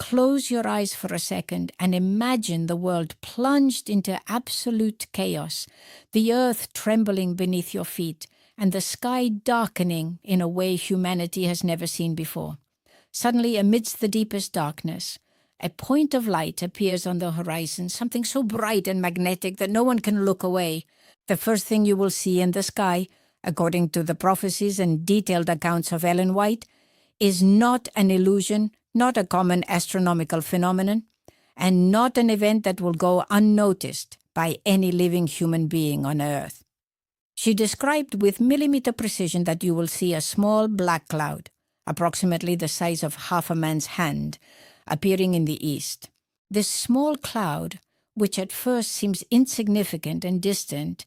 close your eyes for a second and imagine the world plunged into absolute chaos, the earth trembling beneath your feet, and the sky darkening in a way humanity has never seen before. Suddenly, amidst the deepest darkness, a point of light appears on the horizon, something so bright and magnetic that no one can look away. The first thing you will see in the sky, according to the prophecies and detailed accounts of Ellen White, is not an illusion, not a common astronomical phenomenon, and not an event that will go unnoticed by any living human being on Earth. She described with millimeter precision that you will see a small black cloud, approximately the size of half a man's hand, appearing in the east. This small cloud, which at first seems insignificant and distant,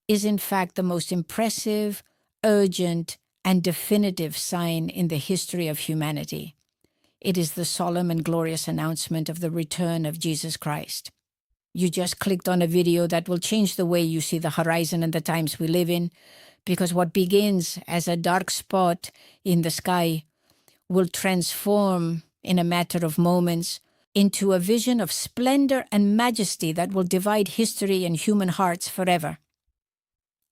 is in fact the most impressive, urgent, and definitive sign in the history of humanity. It is the solemn and glorious announcement of the return of Jesus Christ. You just clicked on a video that will change the way you see the horizon and the times we live in, because what begins as a dark spot in the sky will transform in a matter of moments into a vision of splendor and majesty that will divide history and human hearts forever.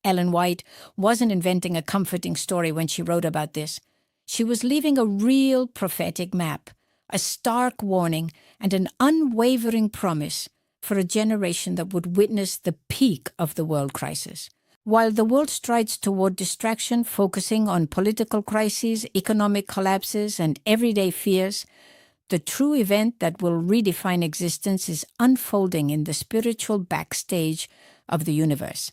Ellen White wasn't inventing a comforting story when she wrote about this. She was leaving a real prophetic map, a stark warning, and an unwavering promise for a generation that would witness the peak of the world crisis. While the world strides toward distraction, focusing on political crises, economic collapses, and everyday fears, the true event that will redefine existence is unfolding in the spiritual backstage of the universe.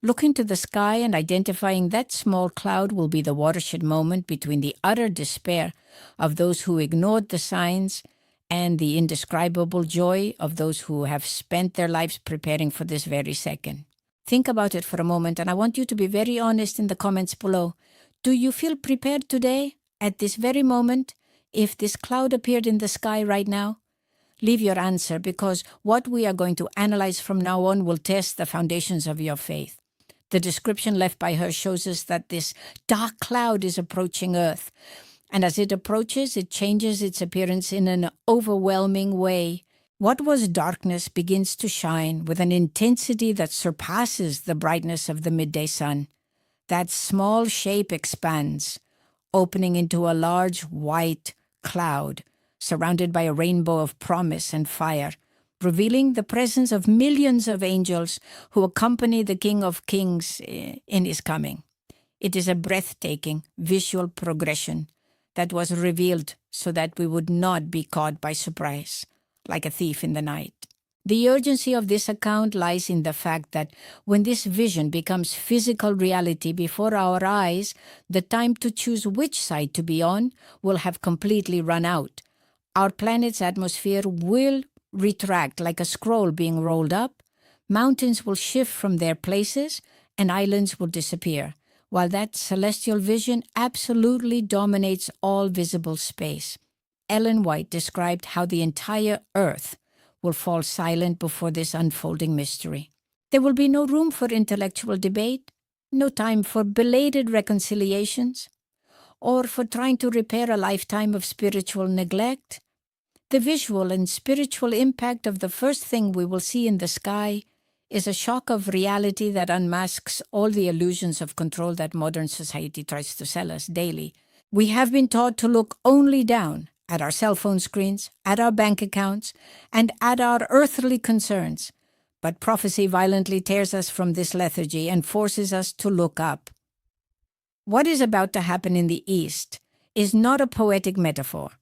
Looking to the sky and identifying that small cloud will be the watershed moment between the utter despair of those who ignored the signs and the indescribable joy of those who have spent their lives preparing for this very second. Think about it for a moment, and I want you to be very honest in the comments below. Do you feel prepared today, at this very moment, if this cloud appeared in the sky right now? Leave your answer, because what we are going to analyze from now on will test the foundations of your faith. The description left by her shows us that this dark cloud is approaching Earth, and as it approaches, it changes its appearance in an overwhelming way. What was darkness begins to shine with an intensity that surpasses the brightness of the midday sun. That small shape expands, opening into a large white cloud surrounded by a rainbow of promise and fire, revealing the presence of millions of angels who accompany the King of Kings in his coming. It is a breathtaking visual progression that was revealed so that we would not be caught by surprise, like a thief in the night. The urgency of this account lies in the fact that when this vision becomes physical reality before our eyes, the time to choose which side to be on will have completely run out. Our planet's atmosphere will retract like a scroll being rolled up, mountains will shift from their places, and islands will disappear, while that celestial vision absolutely dominates all visible space. Ellen White described how the entire Earth will fall silent before this unfolding mystery. There will be no room for intellectual debate, no time for belated reconciliations, or for trying to repair a lifetime of spiritual neglect. The visual and spiritual impact of the first thing we will see in the sky is a shock of reality that unmasks all the illusions of control that modern society tries to sell us daily. We have been taught to look only down at our cell phone screens, at our bank accounts, and at our earthly concerns. But prophecy violently tears us from this lethargy and forces us to look up. What is about to happen in the East is not a poetic metaphor.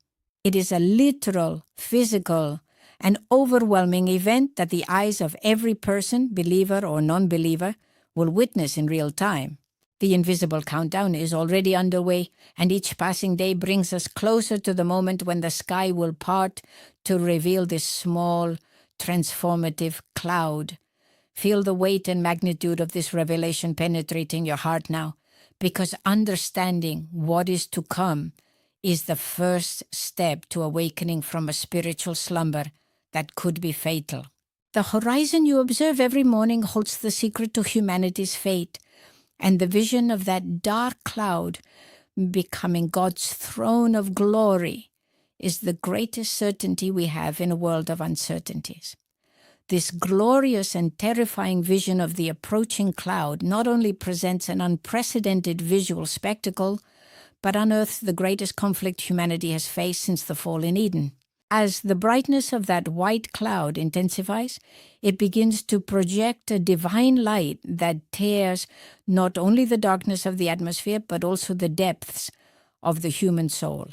It is a literal, physical, and overwhelming event that the eyes of every person, believer or non-believer, will witness in real time. The invisible countdown is already underway, and each passing day brings us closer to the moment when the sky will part to reveal this small, transformative cloud. Feel the weight and magnitude of this revelation penetrating your heart now, because understanding what is to come is the first step to awakening from a spiritual slumber that could be fatal. The horizon you observe every morning holds the secret to humanity's fate, and the vision of that dark cloud becoming God's throne of glory is the greatest certainty we have in a world of uncertainties. This glorious and terrifying vision of the approaching cloud not only presents an unprecedented visual spectacle, but unearths the greatest conflict humanity has faced since the fall in Eden. As the brightness of that white cloud intensifies, it begins to project a divine light that tears not only the darkness of the atmosphere, but also the depths of the human soul.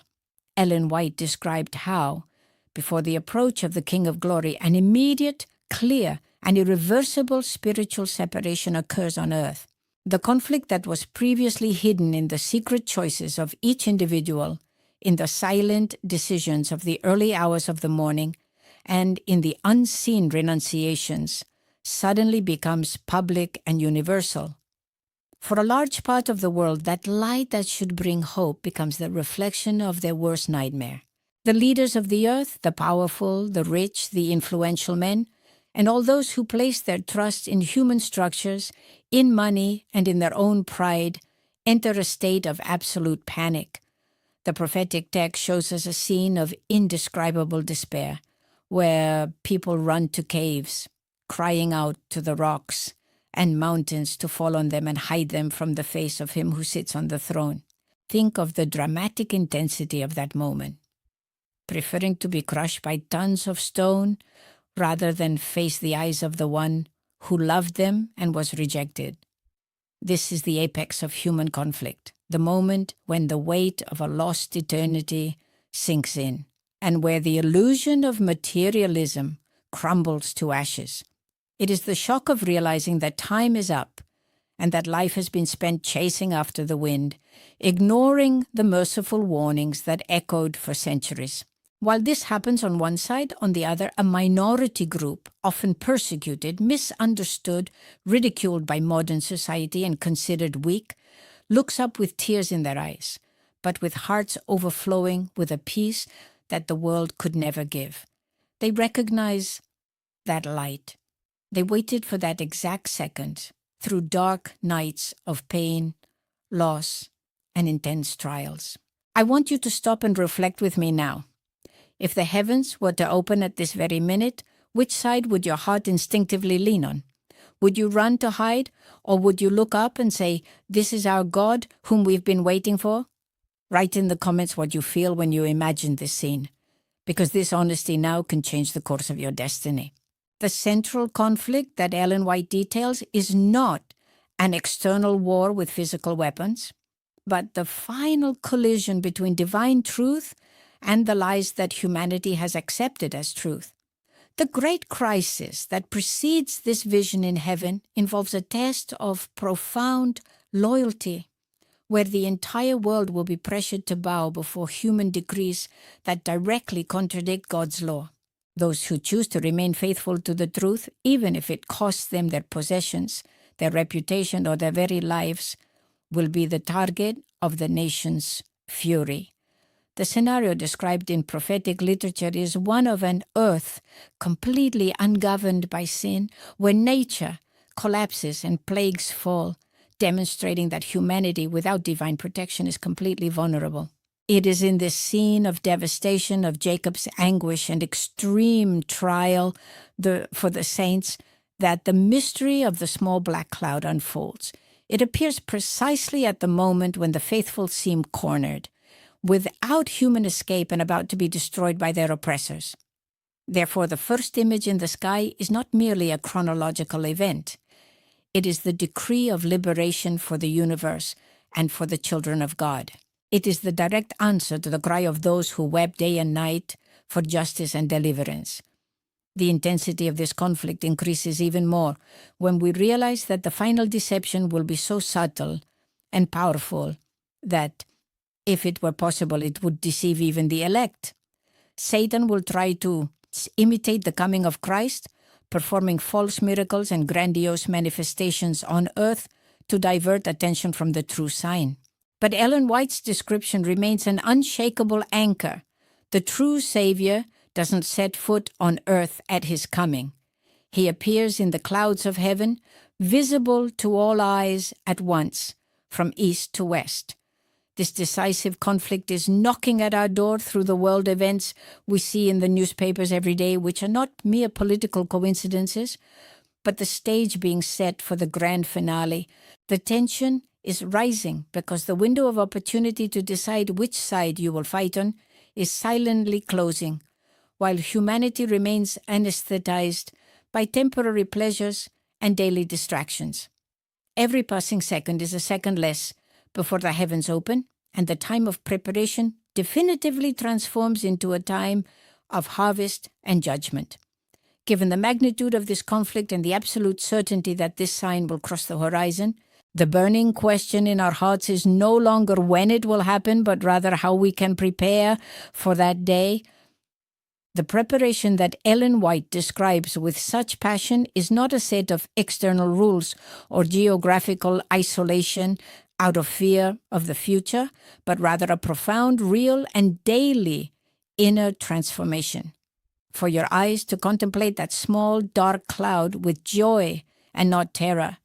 Ellen White described how, before the approach of the King of Glory, an immediate, clear, and irreversible spiritual separation occurs on earth. The conflict that was previously hidden in the secret choices of each individual, in the silent decisions of the early hours of the morning, and in the unseen renunciations, suddenly becomes public and universal. For a large part of the world, that light that should bring hope becomes the reflection of their worst nightmare. The leaders of the earth, the powerful, the rich, the influential men, and all those who place their trust in human structures, in money, and in their own pride, enter a state of absolute panic. The prophetic text shows us a scene of indescribable despair, where people run to caves, crying out to the rocks and mountains to fall on them and hide them from the face of him who sits on the throne. Think of the dramatic intensity of that moment. Preferring to be crushed by tons of stone rather than face the eyes of the one who loved them and was rejected. This is the apex of human conflict, the moment when the weight of a lost eternity sinks in, and where the illusion of materialism crumbles to ashes. It is the shock of realizing that time is up and that life has been spent chasing after the wind, ignoring the merciful warnings that echoed for centuries. While this happens on one side, on the other, a minority group, often persecuted, misunderstood, ridiculed by modern society and considered weak, looks up with tears in their eyes, but with hearts overflowing with a peace that the world could never give. They recognize that light. They waited for that exact second through dark nights of pain, loss, and intense trials. I want you to stop and reflect with me now. If the heavens were to open at this very minute, which side would your heart instinctively lean on? Would you run to hide, or would you look up and say, "This is our God whom we've been waiting for"? Write in the comments what you feel when you imagine this scene, because this honesty now can change the course of your destiny. The central conflict that Ellen White details is not an external war with physical weapons, but the final collision between divine truth and the lies that humanity has accepted as truth. The great crisis that precedes this vision in heaven involves a test of profound loyalty, where the entire world will be pressured to bow before human decrees that directly contradict God's law. Those who choose to remain faithful to the truth, even if it costs them their possessions, their reputation, or their very lives, will be the target of the nation's fury. The scenario described in prophetic literature is one of an earth completely ungoverned by sin, where nature collapses and plagues fall, demonstrating that humanity without divine protection is completely vulnerable. It is in this scene of devastation, of Jacob's anguish and extreme trial for the saints, that the mystery of the small black cloud unfolds. It appears precisely at the moment when the faithful seem cornered, without human escape and about to be destroyed by their oppressors. Therefore, the first image in the sky is not merely a chronological event. It is the decree of liberation for the universe and for the children of God. It is the direct answer to the cry of those who wept day and night for justice and deliverance. The intensity of this conflict increases even more when we realize that the final deception will be so subtle and powerful that, if it were possible, it would deceive even the elect. Satan will try to imitate the coming of Christ, performing false miracles and grandiose manifestations on earth to divert attention from the true sign. But Ellen White's description remains an unshakable anchor. The true Savior doesn't set foot on earth at his coming. He appears in the clouds of heaven, visible to all eyes at once, from east to west. This decisive conflict is knocking at our door through the world events we see in the newspapers every day, which are not mere political coincidences, but the stage being set for the grand finale. The tension is rising because the window of opportunity to decide which side you will fight on is silently closing, while humanity remains anesthetized by temporary pleasures and daily distractions. Every passing second is a second less before the heavens open, and the time of preparation definitively transforms into a time of harvest and judgment. Given the magnitude of this conflict and the absolute certainty that this sign will cross the horizon, the burning question in our hearts is no longer when it will happen, but rather how we can prepare for that day. The preparation that Ellen White describes with such passion is not a set of external rules or geographical isolation out of fear of the future, but rather a profound, real, and daily inner transformation. For your eyes to contemplate that small, dark cloud with joy and not terror.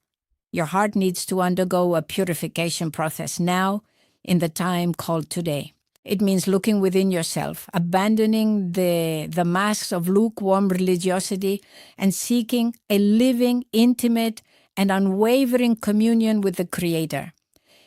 Your heart needs to undergo a purification process now, in the time called today. It means looking within yourself, abandoning the masks of lukewarm religiosity and seeking a living, intimate, and unwavering communion with the Creator.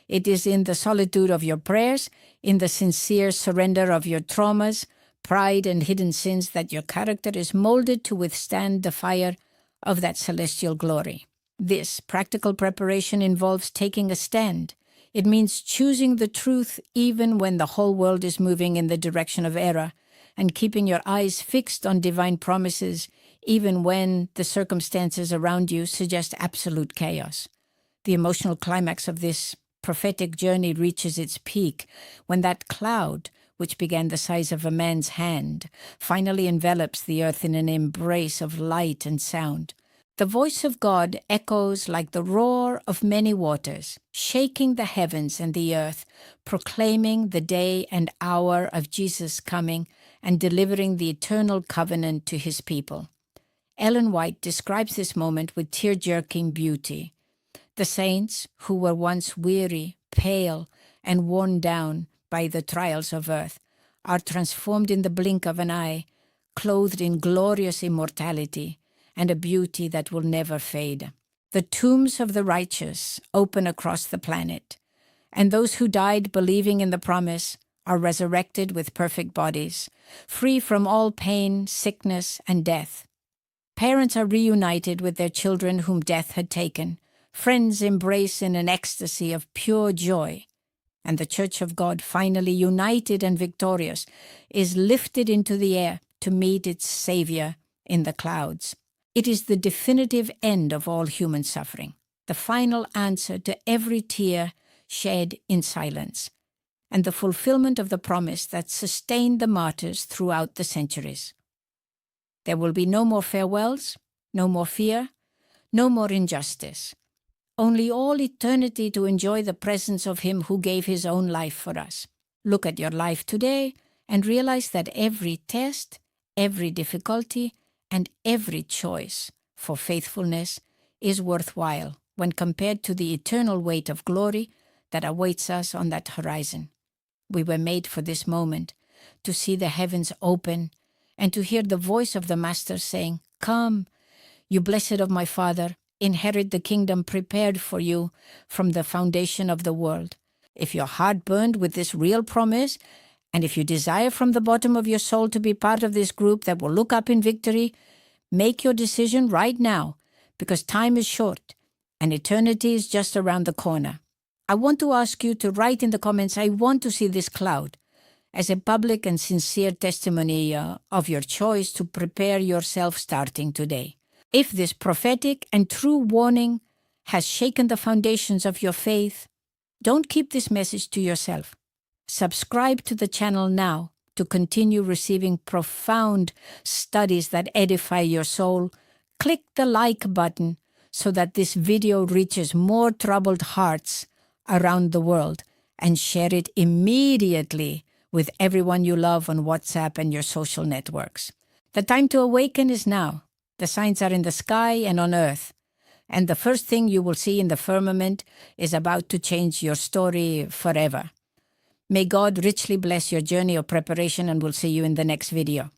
It is in the solitude of your prayers, in the sincere surrender of your traumas, pride, and hidden sins that your character is molded to withstand the fire of that celestial glory. This practical preparation involves taking a stand. It means choosing the truth even when the whole world is moving in the direction of error, and keeping your eyes fixed on divine promises even when the circumstances around you suggest absolute chaos. The emotional climax of this prophetic journey reaches its peak when that cloud, which began the size of a man's hand, finally envelops the earth in an embrace of light and sound. The voice of God echoes like the roar of many waters, shaking the heavens and the earth, proclaiming the day and hour of Jesus' coming and delivering the eternal covenant to his people. Ellen White describes this moment with tear-jerking beauty. The saints, who were once weary, pale, and worn down by the trials of earth, are transformed in the blink of an eye, clothed in glorious immortality and a beauty that will never fade. The tombs of the righteous open across the planet, and those who died believing in the promise are resurrected with perfect bodies, free from all pain, sickness, and death. Parents are reunited with their children whom death had taken. Friends embrace in an ecstasy of pure joy. And the Church of God, finally united and victorious, is lifted into the air to meet its Savior in the clouds. It is the definitive end of all human suffering, the final answer to every tear shed in silence, and the fulfillment of the promise that sustained the martyrs throughout the centuries. There will be no more farewells, no more fear, no more injustice. Only all eternity to enjoy the presence of Him who gave His own life for us. Look at your life today and realize that every test, every difficulty, and every choice for faithfulness is worthwhile when compared to the eternal weight of glory that awaits us on that horizon. We were made for this moment, to see the heavens open and to hear the voice of the Master saying, "Come, you blessed of my Father, inherit the kingdom prepared for you from the foundation of the world." If your heart burned with this real promise, and if you desire from the bottom of your soul to be part of this group that will look up in victory, make your decision right now, because time is short and eternity is just around the corner. I want to ask you to write in the comments, "I want to see this cloud," as a public and sincere testimony of your choice to prepare yourself starting today. If this prophetic and true warning has shaken the foundations of your faith, don't keep this message to yourself. Subscribe to the channel now to continue receiving profound studies that edify your soul. Click the like button so that this video reaches more troubled hearts around the world, and share it immediately with everyone you love on WhatsApp and your social networks. The time to awaken is now. The signs are in the sky and on earth, and the first thing you will see in the firmament is about to change your story forever. May God richly bless your journey of preparation, and we'll see you in the next video.